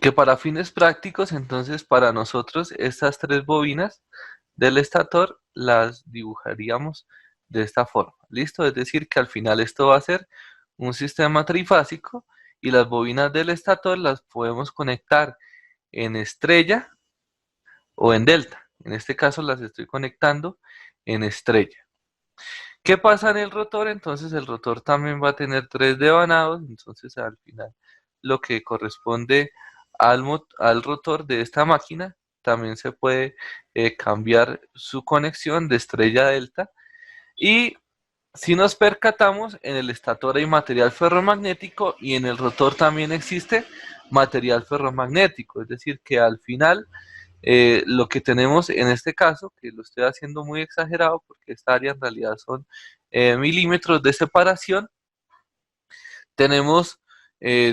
Que para fines prácticos, entonces para nosotros estas tres bobinas del estator las dibujaríamos de esta forma. ¿Listo? Es decir, que al final esto va a ser un sistema trifásico y las bobinas del estator las podemos conectar en estrella o en delta. En este caso las estoy conectando en estrella. ¿Qué pasa en el rotor? Entonces el rotor también va a tener tres devanados, entonces al final lo que corresponde al rotor de esta máquina también se puede cambiar su conexión de estrella a delta. Y si nos percatamos, en el estator hay material ferromagnético y en el rotor también existe material ferromagnético, es decir, que al final lo que tenemos en este caso, que lo estoy haciendo muy exagerado porque esta área en realidad son milímetros de separación, tenemos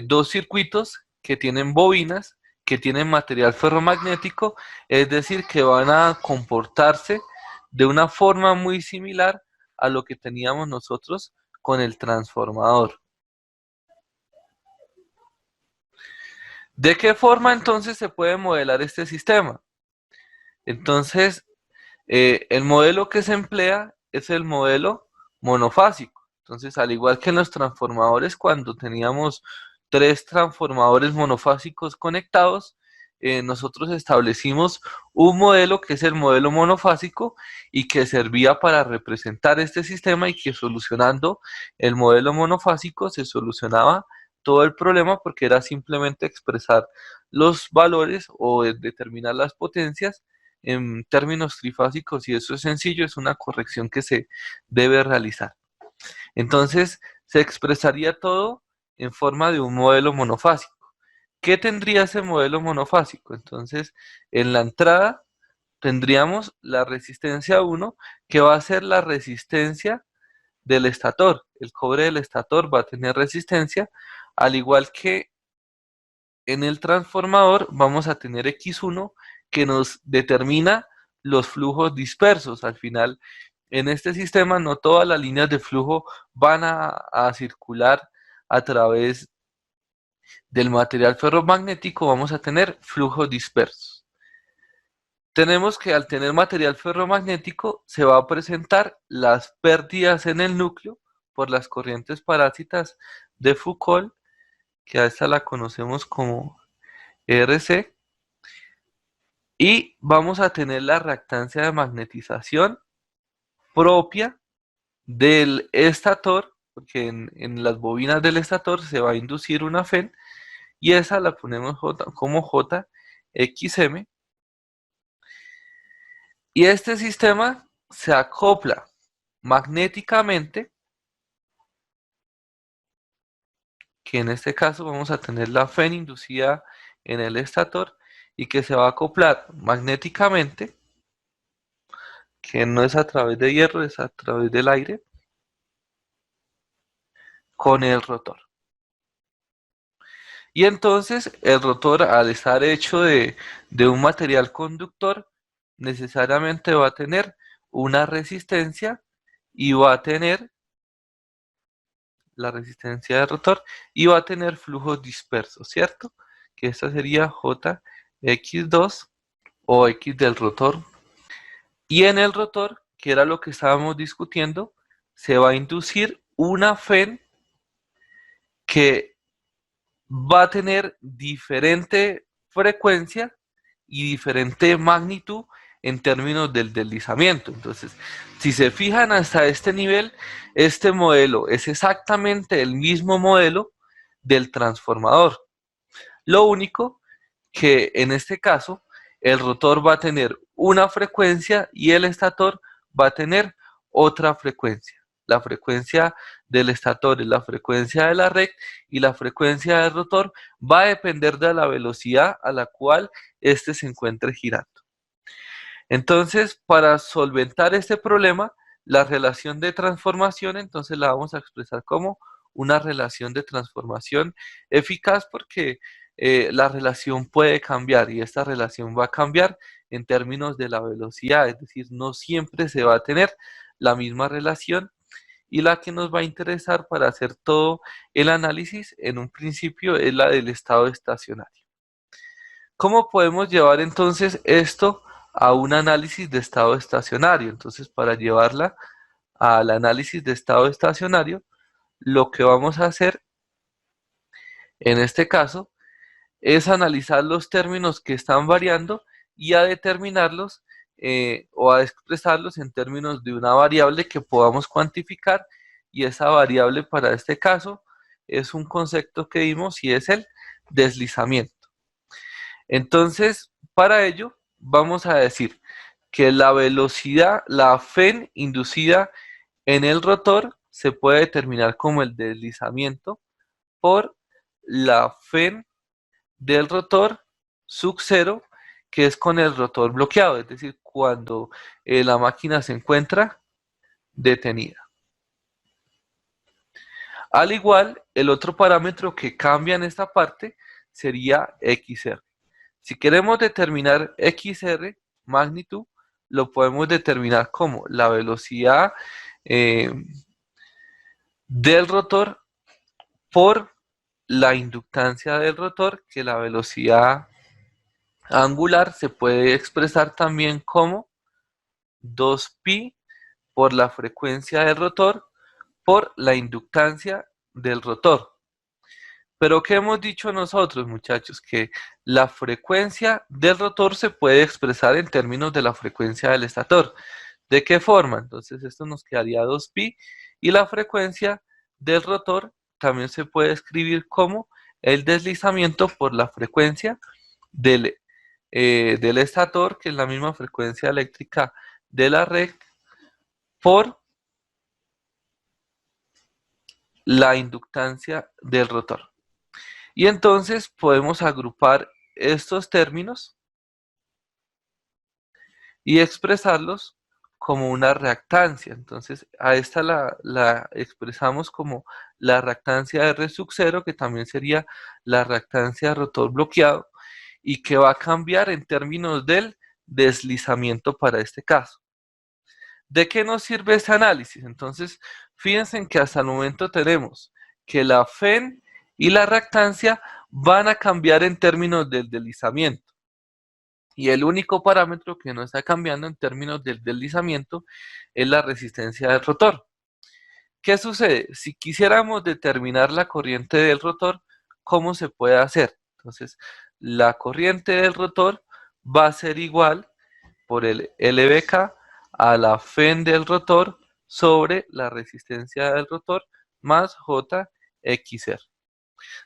dos circuitos que tienen bobinas, que tienen material ferromagnético, es decir, que van a comportarse de una forma muy similar a lo que teníamos nosotros con el transformador. ¿De qué forma entonces se puede modelar este sistema? Entonces, el modelo que se emplea es el modelo monofásico. Entonces, al igual que en los transformadores, cuando teníamos tres transformadores monofásicos conectados, nosotros establecimos un modelo que es el modelo monofásico y que servía para representar este sistema y que solucionando el modelo monofásico se solucionaba todo el problema porque era simplemente expresar los valores o determinar las potencias en términos trifásicos y eso es sencillo, es una corrección que se debe realizar. Entonces, se expresaría todo en forma de un modelo monofásico. ¿Qué tendría ese modelo monofásico? Entonces, en la entrada tendríamos la resistencia 1, que va a ser la resistencia del estator. El cobre del estator va a tener resistencia, al igual que en el transformador vamos a tener X1 que nos determina los flujos dispersos. Al final, en este sistema no todas las líneas de flujo van a circular a través del material ferromagnético, vamos a tener flujos dispersos. Tenemos que al tener material ferromagnético se va a presentar las pérdidas en el núcleo por las corrientes parásitas de Foucault, que a esta la conocemos como RC, y vamos a tener la reactancia de magnetización propia del estator, porque en las bobinas del estator se va a inducir una FEN y esa la ponemos como JXM. Y este sistema se acopla magnéticamente, que en este caso vamos a tener la FEN inducida en el estator y que se va a acoplar magnéticamente, que no es a través de hierro, es a través del aire, con el rotor. Y entonces el rotor, al estar hecho de un material conductor, necesariamente va a tener una resistencia y va a tener la resistencia del rotor y va a tener flujos dispersos, ¿cierto? Que esta sería JX2 o X del rotor. Y en el rotor, que era lo que estábamos discutiendo, se va a inducir una FEN que va a tener diferente frecuencia y diferente magnitud en términos del deslizamiento. Entonces, si se fijan hasta este nivel, este modelo es exactamente el mismo modelo del transformador. Lo único que en este caso, el rotor va a tener una frecuencia y el estator va a tener otra frecuencia. La frecuencia del estator es la frecuencia de la red y la frecuencia del rotor va a depender de la velocidad a la cual éste se encuentre girando. Entonces, para solventar este problema, la relación de transformación, entonces la vamos a expresar como una relación de transformación eficaz porque la relación puede cambiar y esta relación va a cambiar en términos de la velocidad, es decir, no siempre se va a tener la misma relación y la que nos va a interesar para hacer todo el análisis en un principio es la del estado estacionario. ¿Cómo podemos llevar entonces esto a un análisis de estado estacionario? Entonces, para llevarla al análisis de estado estacionario, lo que vamos a hacer en este caso es analizar los términos que están variando y a determinarlos o a expresarlos en términos de una variable que podamos cuantificar, y esa variable para este caso es un concepto que dimos y es el deslizamiento. Entonces, para ello vamos a decir que la velocidad, la Fn inducida en el rotor se puede determinar como el deslizamiento por la Fn del rotor sub 0, que es con el rotor bloqueado, es decir, cuando la máquina se encuentra detenida. Al igual, el otro parámetro que cambia en esta parte sería XR. Si queremos determinar XR, magnitud, lo podemos determinar como la velocidad del rotor por la inductancia del rotor, que la velocidad angular se puede expresar también como 2pi por la frecuencia del rotor por la inductancia del rotor. Pero ¿qué hemos dicho nosotros, muchachos? Que la frecuencia del rotor se puede expresar en términos de la frecuencia del estator. ¿De qué forma? Entonces esto nos quedaría 2pi, y la frecuencia del rotor también se puede escribir como el deslizamiento por la frecuencia del estator, que es la misma frecuencia eléctrica de la red, por la inductancia del rotor. Y entonces podemos agrupar estos términos y expresarlos como una reactancia. Entonces a esta la expresamos como la reactancia R sub 0, que también sería la reactancia de rotor bloqueado, y que va a cambiar en términos del deslizamiento para este caso. ¿De qué nos sirve este análisis? Entonces, fíjense en que hasta el momento tenemos que la Fn y la reactancia van a cambiar en términos del deslizamiento. Y el único parámetro que no está cambiando en términos del deslizamiento es la resistencia del rotor. ¿Qué sucede? Si quisiéramos determinar la corriente del rotor, ¿cómo se puede hacer? Entonces, la corriente del rotor va a ser igual por el LBK a la Fn del rotor sobre la resistencia del rotor más JXR.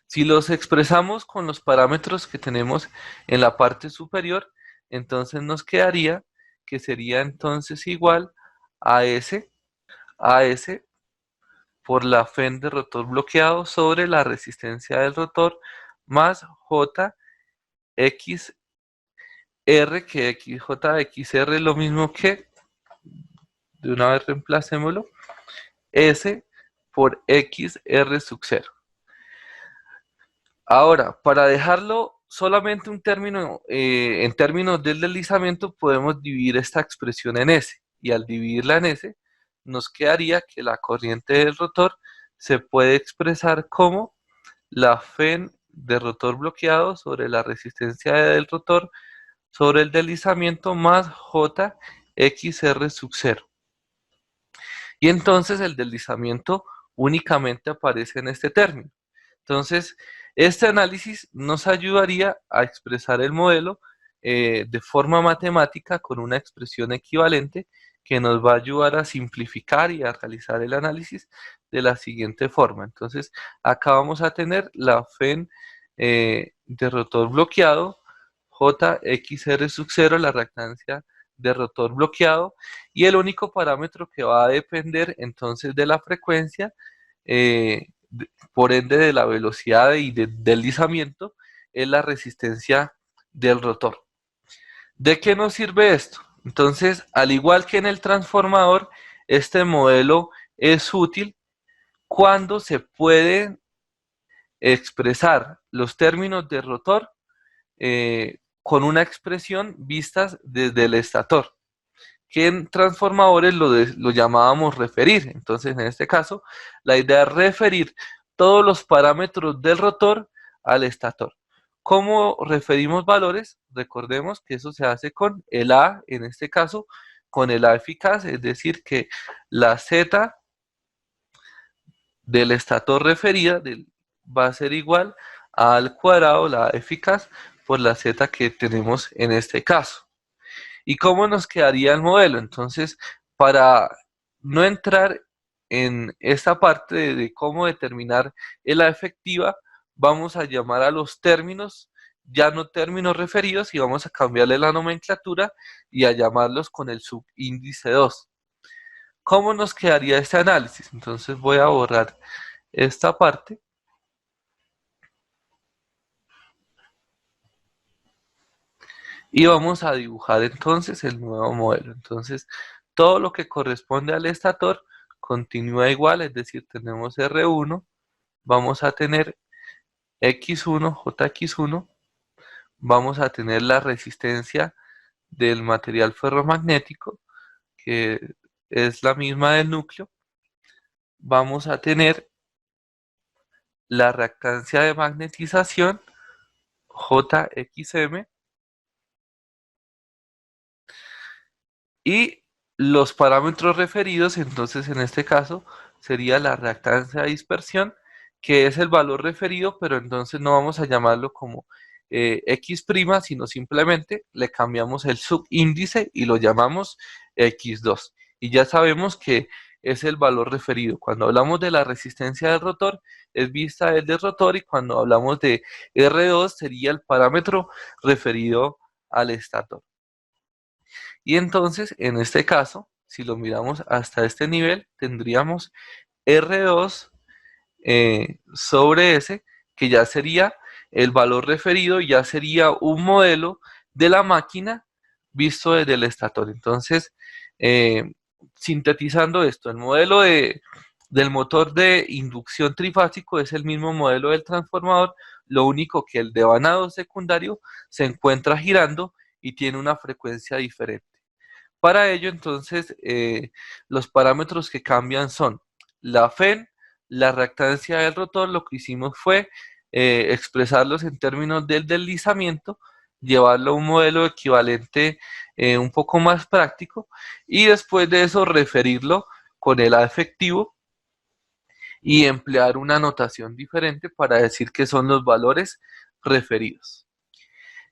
Si los expresamos con los parámetros que tenemos en la parte superior, entonces nos quedaría que sería entonces igual a S por la Fn de rotor bloqueado sobre la resistencia del rotor más JXR, que JXR es lo mismo que, de una vez reemplacémoslo, S por XR sub 0. Ahora, para dejarlo solamente un término, en términos del deslizamiento, podemos dividir esta expresión en S. Y al dividirla en S, nos quedaría que la corriente del rotor se puede expresar como la Fn de rotor bloqueado sobre la resistencia del rotor sobre el deslizamiento más JXR sub 0. Y entonces el deslizamiento únicamente aparece en este término. Entonces, este análisis nos ayudaría a expresar el modelo de forma matemática con una expresión equivalente que nos va a ayudar a simplificar y a realizar el análisis de la siguiente forma. Entonces, acá vamos a tener la Fn de rotor bloqueado, JXR sub 0, la reactancia de rotor bloqueado, y el único parámetro que va a depender entonces de la frecuencia, por ende de la velocidad y del deslizamiento, es la resistencia del rotor. ¿De qué nos sirve esto? Entonces, al igual que en el transformador, este modelo es útil cuando se pueden expresar los términos de rotor con una expresión vistas desde el estator, que en transformadores lo llamábamos referir. Entonces, en este caso, la idea es referir todos los parámetros del rotor al estator. ¿Cómo referimos valores? Recordemos que eso se hace con el A, en este caso, con el A eficaz, es decir, que la Z del estator referida va a ser igual al cuadrado, la A eficaz, por la Z que tenemos en este caso. ¿Y cómo nos quedaría el modelo? Entonces, para no entrar en esta parte de cómo determinar la efectiva, vamos a llamar a los términos, ya no términos referidos, y vamos a cambiarle la nomenclatura y a llamarlos con el subíndice 2. ¿Cómo nos quedaría este análisis? Entonces voy a borrar esta parte y vamos a dibujar entonces el nuevo modelo. Entonces, todo lo que corresponde al estator continúa igual, es decir, tenemos R1, vamos a tener X1, JX1, vamos a tener la resistencia del material ferromagnético, que es la misma del núcleo, vamos a tener la reactancia de magnetización, JXM, y los parámetros referidos, entonces en este caso sería la reactancia de dispersión, que es el valor referido, pero entonces no vamos a llamarlo como X', sino simplemente le cambiamos el subíndice y lo llamamos X2. Y ya sabemos que es el valor referido. Cuando hablamos de la resistencia del rotor, es vista desde el rotor, y cuando hablamos de R2 sería el parámetro referido al estator. Y entonces, en este caso, si lo miramos hasta este nivel, tendríamos R2 sobre S, que ya sería el valor referido, ya sería un modelo de la máquina visto desde el estator. Entonces, eh, sintetizando esto, el modelo del motor de inducción trifásico es el mismo modelo del transformador, lo único que el devanado secundario se encuentra girando y tiene una frecuencia diferente. Para ello, entonces, los parámetros que cambian son la FEN, la reactancia del rotor. Lo que hicimos fue expresarlos en términos del deslizamiento, llevarlo a un modelo equivalente un poco más práctico, y después de eso referirlo con el A efectivo y emplear una notación diferente para decir que son los valores referidos.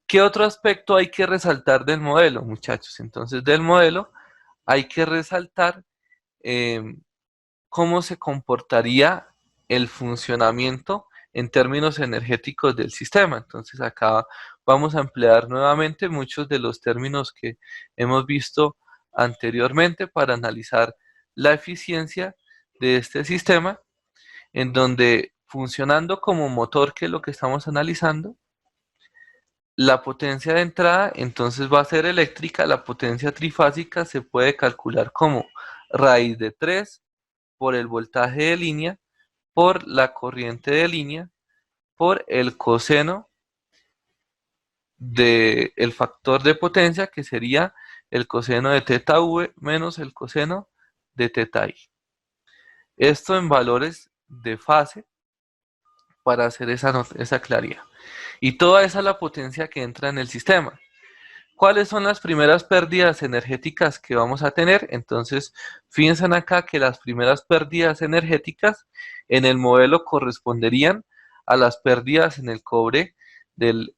¿Qué otro aspecto hay que resaltar del modelo, muchachos? Entonces, del modelo hay que resaltar eh, cómo se comportaría el funcionamiento en términos energéticos del sistema. Entonces, acá vamos a emplear nuevamente muchos de los términos que hemos visto anteriormente para analizar la eficiencia de este sistema, en donde, funcionando como motor, que es lo que estamos analizando, la potencia de entrada entonces va a ser eléctrica. La potencia trifásica se puede calcular como raíz de 3 por el voltaje de línea, por la corriente de línea, por el coseno del factor de potencia, que sería el coseno de teta v menos el coseno de teta i. Esto en valores de fase para hacer esa claridad. Y toda esa es la potencia que entra en el sistema. ¿Cuáles son las primeras pérdidas energéticas que vamos a tener? Entonces, fíjense acá que las primeras pérdidas energéticas en el modelo corresponderían a las pérdidas en el cobre del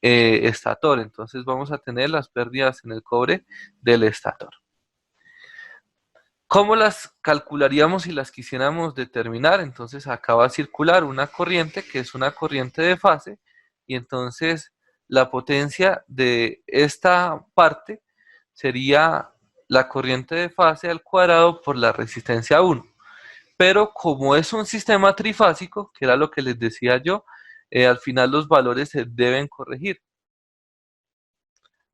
estator. Entonces, vamos a tener las pérdidas en el cobre del estator. ¿Cómo las calcularíamos si las quisiéramos determinar? Entonces, acá va a circular una corriente que es una corriente de fase, y entonces la potencia de esta parte sería la corriente de fase al cuadrado por la resistencia 1. Pero como es un sistema trifásico, que era lo que les decía yo, al final los valores se deben corregir.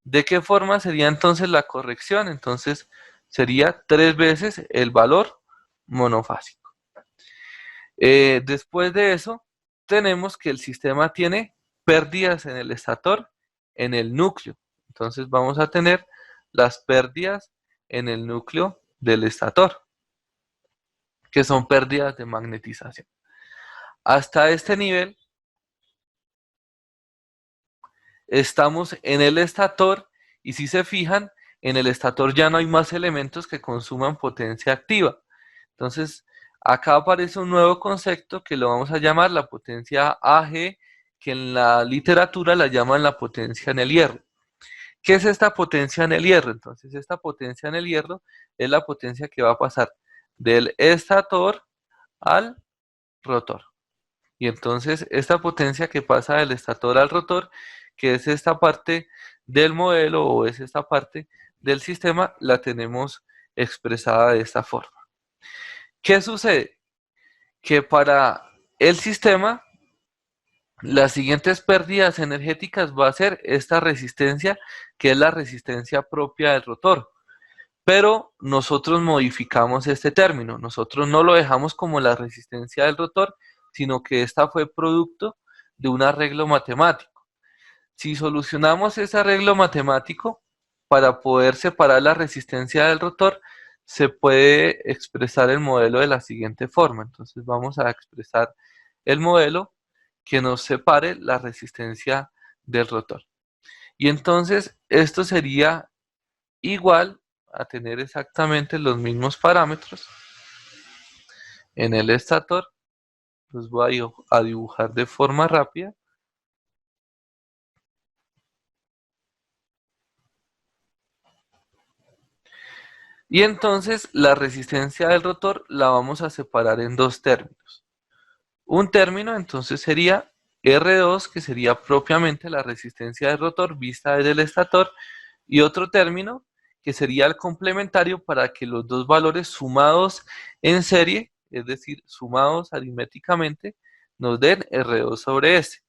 ¿De qué forma sería entonces la corrección? Entonces sería 3 veces el valor monofásico. Después de eso, tenemos que el sistema tiene pérdidas en el estator, en el núcleo. Entonces vamos a tener las pérdidas en el núcleo del estator, que son pérdidas de magnetización. Hasta este nivel estamos en el estator y si se fijan, en el estator ya no hay más elementos que consuman potencia activa. Entonces, acá aparece un nuevo concepto que lo vamos a llamar la potencia AG, que en la literatura la llaman la potencia en el hierro. ¿Qué es esta potencia en el hierro? Entonces, esta potencia en el hierro es la potencia que va a pasar del estator al rotor. Y entonces, esta potencia que pasa del estator al rotor, que es esta parte del modelo o es esta parte del sistema, la tenemos expresada de esta forma. ¿Qué sucede? Que para el sistema, las siguientes pérdidas energéticas va a ser esta resistencia, que es la resistencia propia del rotor. Pero nosotros modificamos este término, nosotros no lo dejamos como la resistencia del rotor, sino que esta fue producto de un arreglo matemático. Si solucionamos ese arreglo matemático para poder separar la resistencia del rotor, se puede expresar el modelo de la siguiente forma. Entonces vamos a expresar el modelo que nos separe la resistencia del rotor. Y entonces esto sería igual a tener exactamente los mismos parámetros en el estator. Los voy a dibujar de forma rápida. Y entonces la resistencia del rotor la vamos a separar en dos términos. Un término entonces sería R2, que sería propiamente la resistencia del rotor vista desde el estator, y otro término que sería el complementario para que los dos valores sumados en serie, es decir, sumados aritméticamente, nos den R2 sobre S.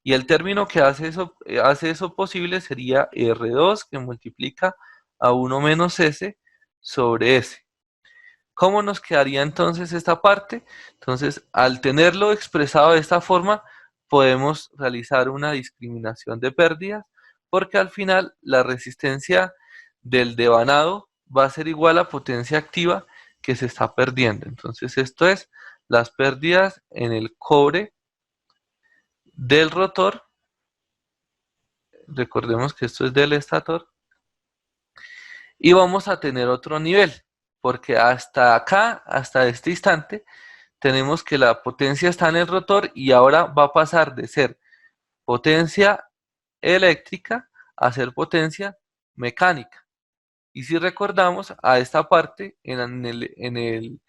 Y el término que hace eso posible sería R2 que multiplica a 1 menos S sobre S. ¿Cómo nos quedaría entonces esta parte? Entonces, al tenerlo expresado de esta forma, podemos realizar una discriminación de pérdidas, porque al final la resistencia del devanado va a ser igual a potencia activa que se está perdiendo. Entonces, esto es las pérdidas en el cobre del rotor. Recordemos que esto es del estator. Y vamos a tener otro nivel, porque hasta acá, hasta este instante, tenemos que la potencia está en el rotor y ahora va a pasar de ser potencia eléctrica a ser potencia mecánica. Y si recordamos a esta parte, en el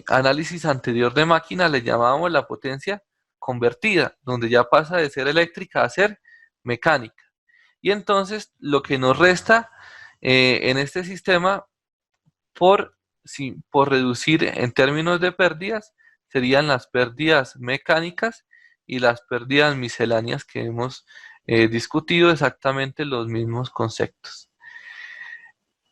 análisis anterior de máquina le llamábamos la potencia convertida, donde ya pasa de ser eléctrica a ser mecánica. Y entonces lo que nos resta en este sistema por reducir en términos de pérdidas serían las pérdidas mecánicas y las pérdidas misceláneas que hemos discutido exactamente los mismos conceptos.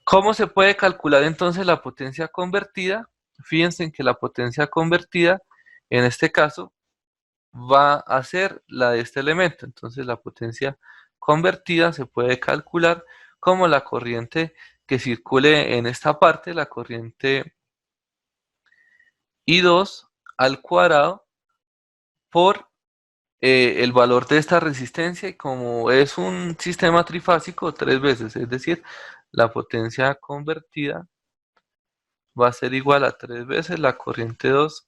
¿Cómo se puede calcular entonces la potencia convertida? Fíjense en que la potencia convertida en este caso va a ser la de este elemento. Entonces la potencia convertida se puede calcular como la corriente que circule en esta parte, la corriente I2 al cuadrado por el valor de esta resistencia, y como es un sistema trifásico, 3 veces, es decir, la potencia convertida va a ser igual a 3 veces la corriente 2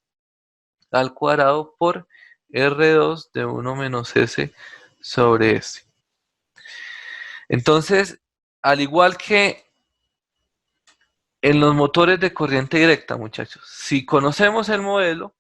al cuadrado por R2 de 1 menos S sobre S. Entonces, al igual que en los motores de corriente directa, muchachos, si conocemos el modelo,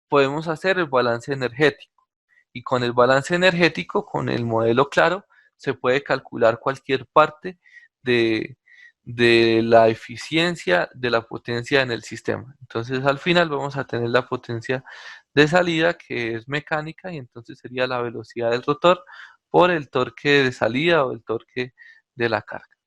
podemos hacer el balance energético. Y con el balance energético, con el modelo claro, se puede calcular cualquier parte de, de la eficiencia de la potencia en el sistema. Entonces, al final vamos a tener la potencia de salida, que es mecánica, y entonces sería la velocidad del rotor por el torque de salida o el torque de la carga.